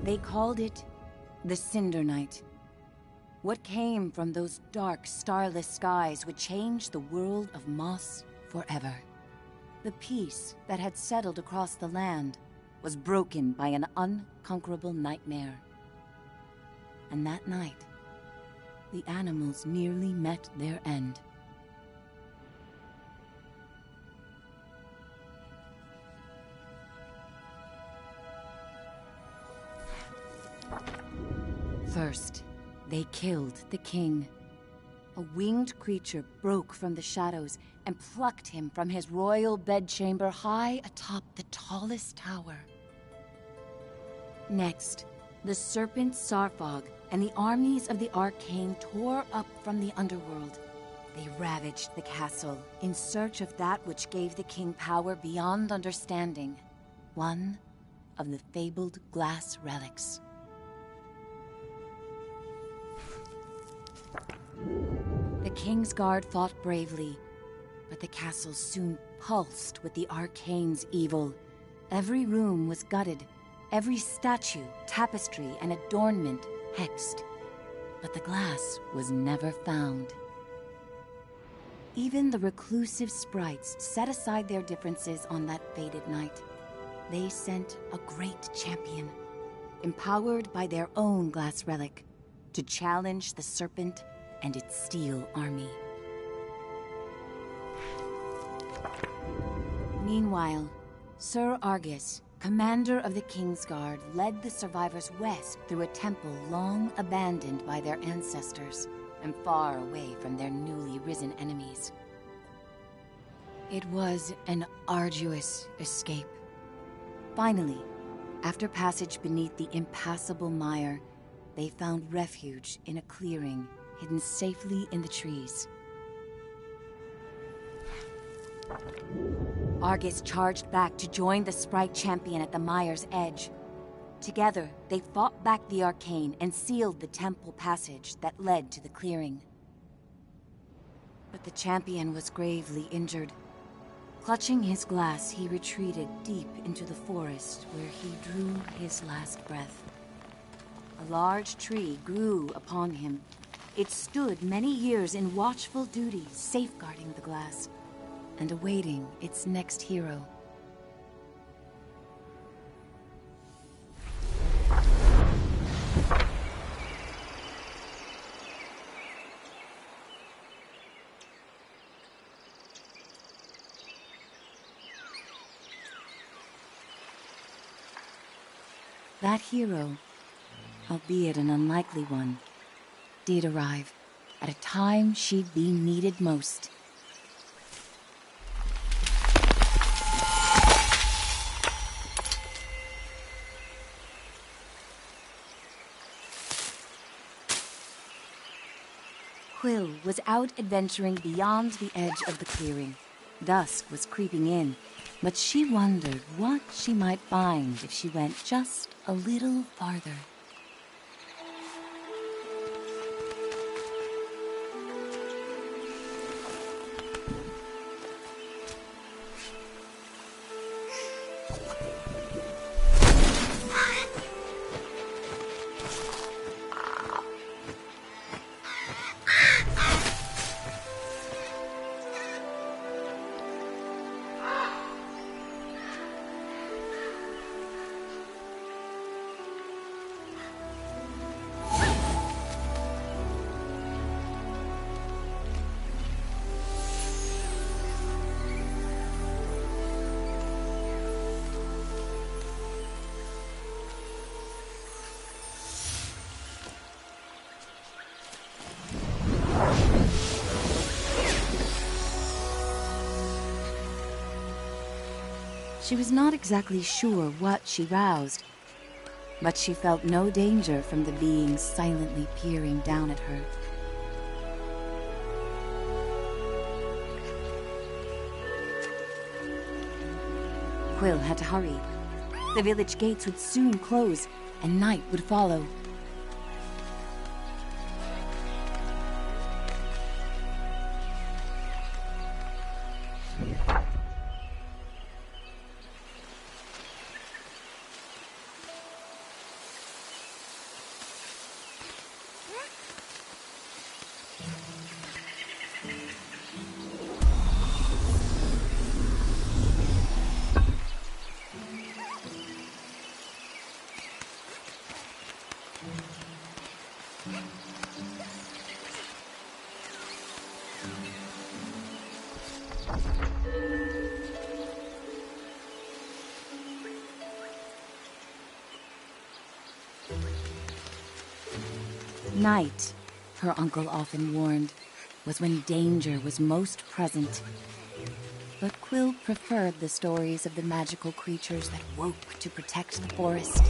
They called it the Cinder Night. What came from those dark, starless skies would change the world of Moss forever. The peace that had settled across the land was broken by an unconquerable nightmare. And that night, the animals nearly met their end. First, they killed the king. A winged creature broke from the shadows and plucked him from his royal bedchamber high atop the tallest tower. Next, the serpent Sarfog and the armies of the Arcane tore up from the underworld. They ravaged the castle in search of that which gave the king power beyond understanding. One of the fabled glass relics. The Kingsguard fought bravely, but the castle soon pulsed with the Arcane's evil. Every room was gutted, every statue, tapestry, and adornment hexed. But the glass was never found. Even the reclusive sprites set aside their differences on that fated night. They sent a great champion, empowered by their own glass relic, to challenge the Serpent and its steel army. Meanwhile, Sir Argus, commander of the Kingsguard, led the survivors west through a temple long abandoned by their ancestors and far away from their newly risen enemies. It was an arduous escape. Finally, after passage beneath the impassable mire, they found refuge in a clearing hidden safely in the trees. Argus charged back to join the Sprite champion at the mire's edge. Together, they fought back the Arcane and sealed the temple passage that led to the clearing. But the champion was gravely injured. Clutching his glass, he retreated deep into the forest where he drew his last breath. A large tree grew upon him. It stood many years in watchful duty, safeguarding the glass and awaiting its next hero. That hero, albeit an unlikely one, did arrive at a time she'd be needed most. Quill was out adventuring beyond the edge of the clearing. Dusk was creeping in, but she wondered what she might find if she went just a little farther. She was not exactly sure what she roused, but she felt no danger from the beings silently peering down at her. Quill had to hurry. The village gates would soon close, and night would follow. Night, her uncle often warned, was when danger was most present. But Quill preferred the stories of the magical creatures that woke to protect the forest.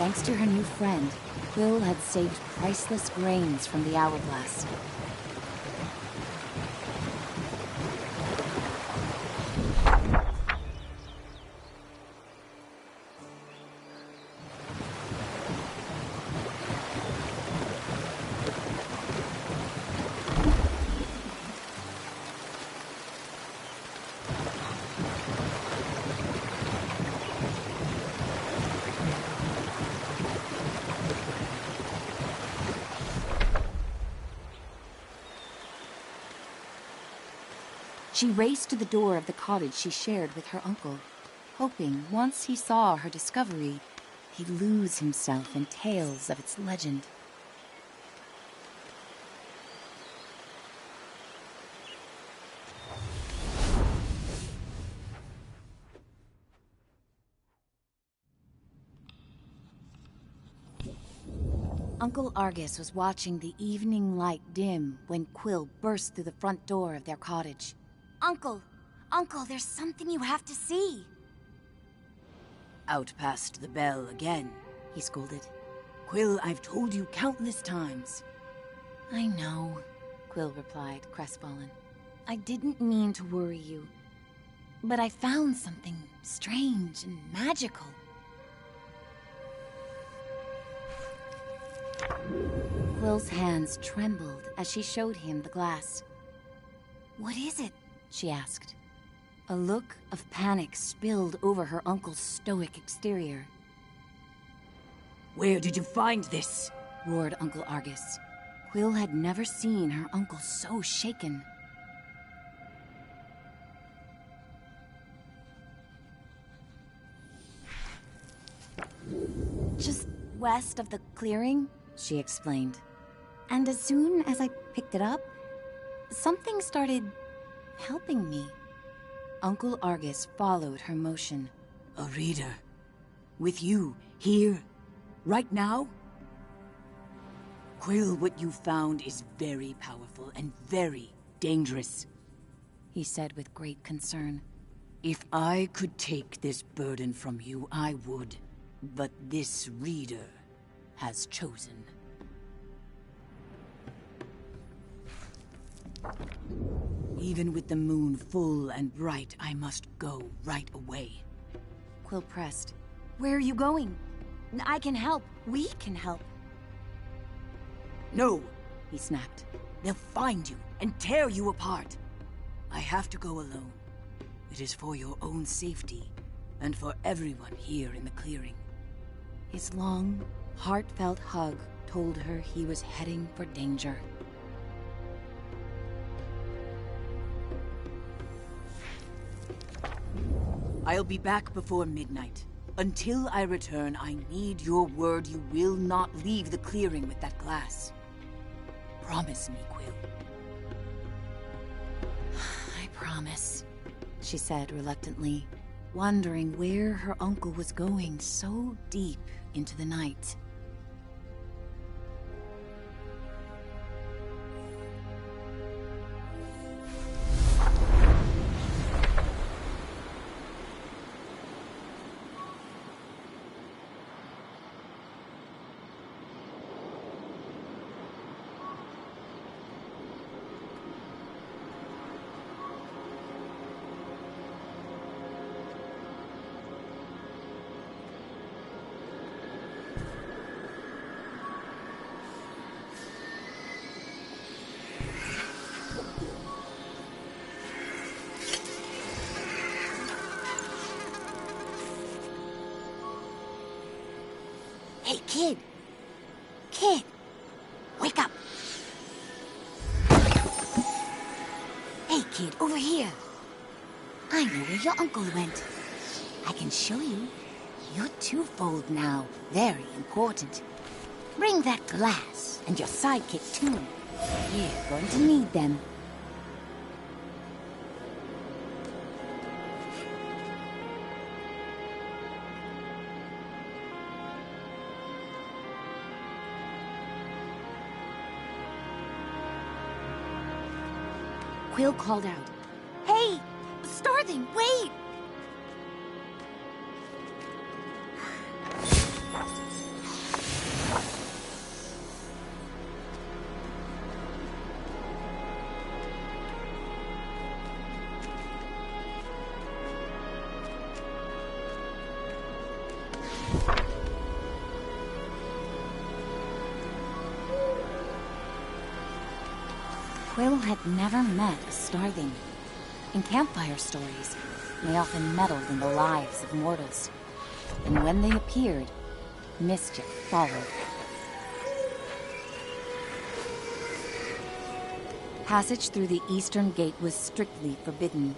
Thanks to her new friend, Quill had saved priceless grains from the Hourglass. She raced to the door of the cottage she shared with her uncle, hoping once he saw her discovery, he'd lose himself in tales of its legend. Uncle Argus was watching the evening light dim when Quill burst through the front door of their cottage. Uncle! Uncle, there's something you have to see! Out past the bell again, he scolded. Quill, I've told you countless times. I know, Quill replied, crestfallen. I didn't mean to worry you, but I found something strange and magical. Quill's hands trembled as she showed him the glass. What is it? She asked. A look of panic spilled over her uncle's stoic exterior. Where did you find this? Roared Uncle Argus. Quill had never seen her uncle so shaken. Just west of the clearing, she explained. And as soon as I picked it up, something started helping me. Uncle Argus followed her motion. A reader? With you, here, right now? Quill, what you found is very powerful and very dangerous, he said with great concern. If I could take this burden from you, I would. But this reader has chosen. Even with the moon full and bright, I must go right away. Quill pressed. Where are you going? I can help. We can help. No, he snapped. They'll find you and tear you apart. I have to go alone. It is for your own safety and for everyone here in the clearing. His long, heartfelt hug told her he was heading for danger. I'll be back before midnight. Until I return, I need your word you will not leave the clearing with that glass. Promise me, Quill. I promise, she said reluctantly, wondering where her uncle was going so deep into the night. Hey, kid! Kid! Wake up! Hey, kid, over here! I know where your uncle went. I can show you. You're twofold now. Very important. Bring that glass, and your sidekick, too. We're going to need them. Quill called out, "Hey! Starthing, wait!" Quill had never met a Starthing. In campfire stories, they often meddled in the lives of mortals. And when they appeared, mischief followed. Passage through the eastern gate was strictly forbidden.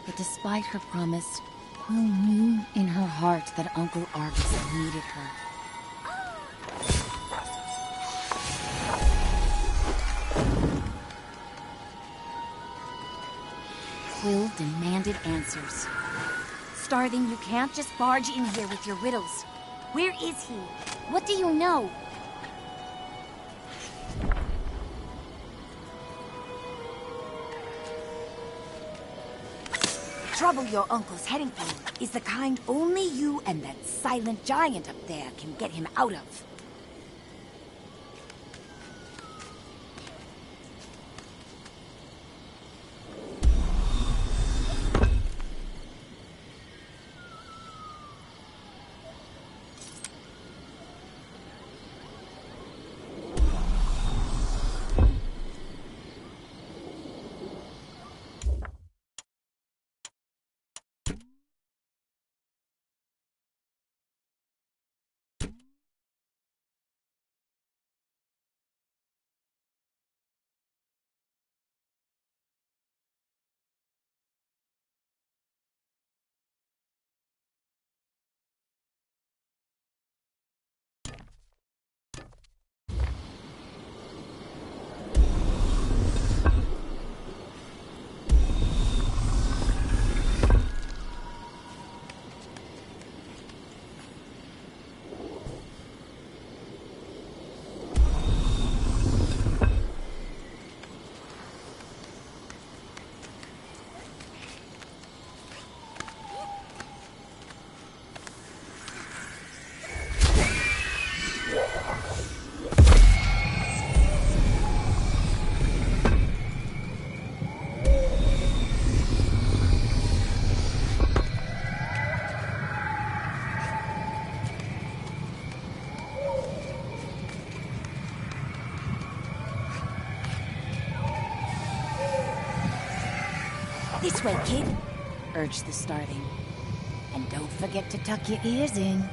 But despite her promise, Quill knew in her heart that Uncle Argus needed her. Quill demanded answers. Starving, you can't just barge in here with your riddles. Where is he? What do you know? The trouble your uncle's heading for is the kind only you and that silent giant up there can get him out of. This way, kid, urged the starving. And don't forget to tuck your ears in.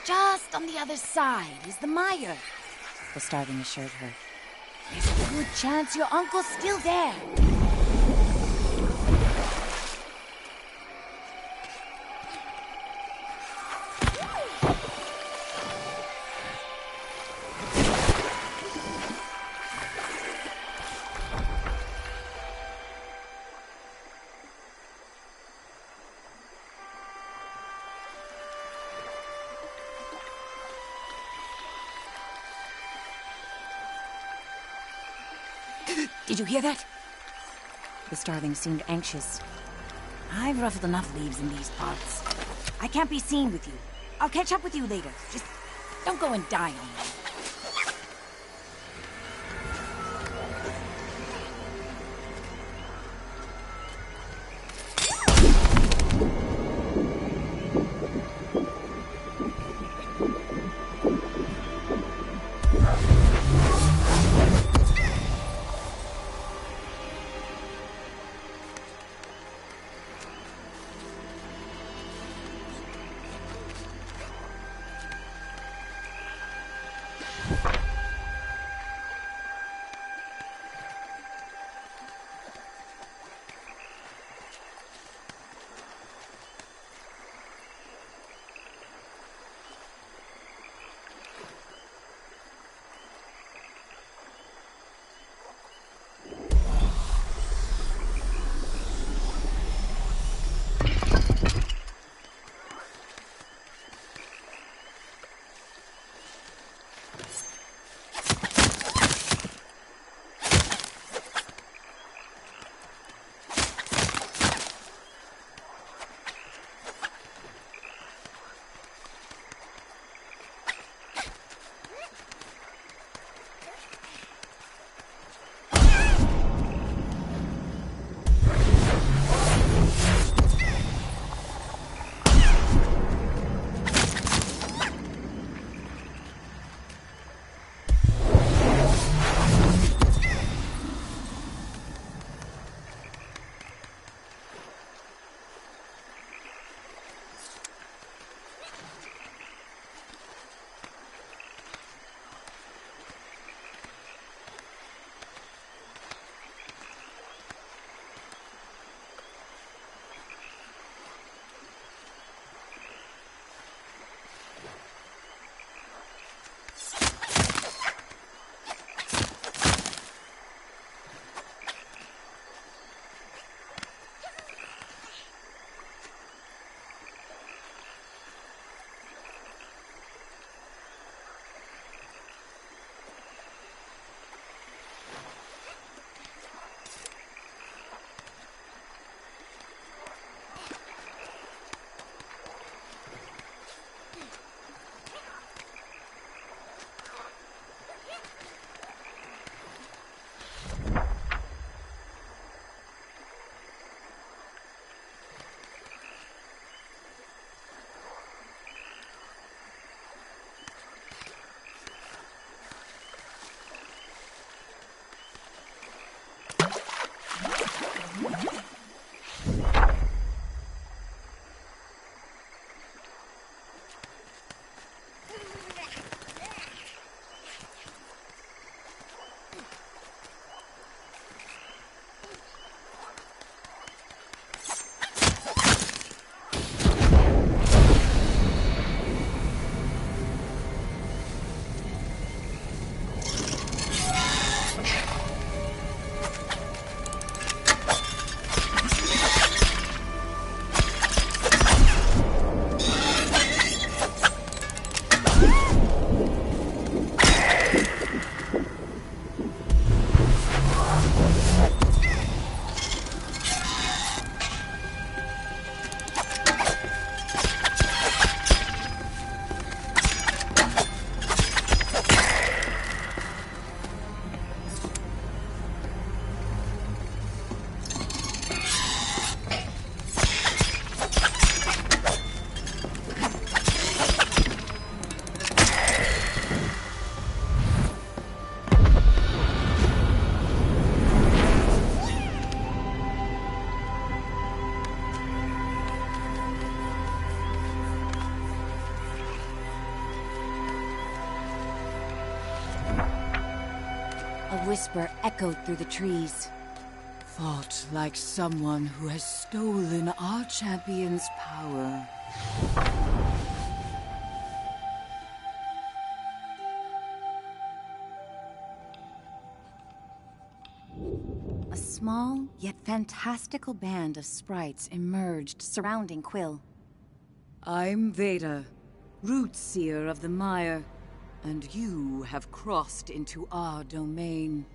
Just on the other side is the mire, the starling assured her. There's a good chance your uncle's still there. Did you hear that? The starling seemed anxious. I've ruffled enough leaves in these parts. I can't be seen with you. I'll catch up with you later. Just don't go and die on me. whisper echoed through the trees. Fought like someone who has stolen our champion's power. A small, yet fantastical band of sprites emerged surrounding Quill. I'm Veda, Root Seer of the Mire, and you have crossed into our domain.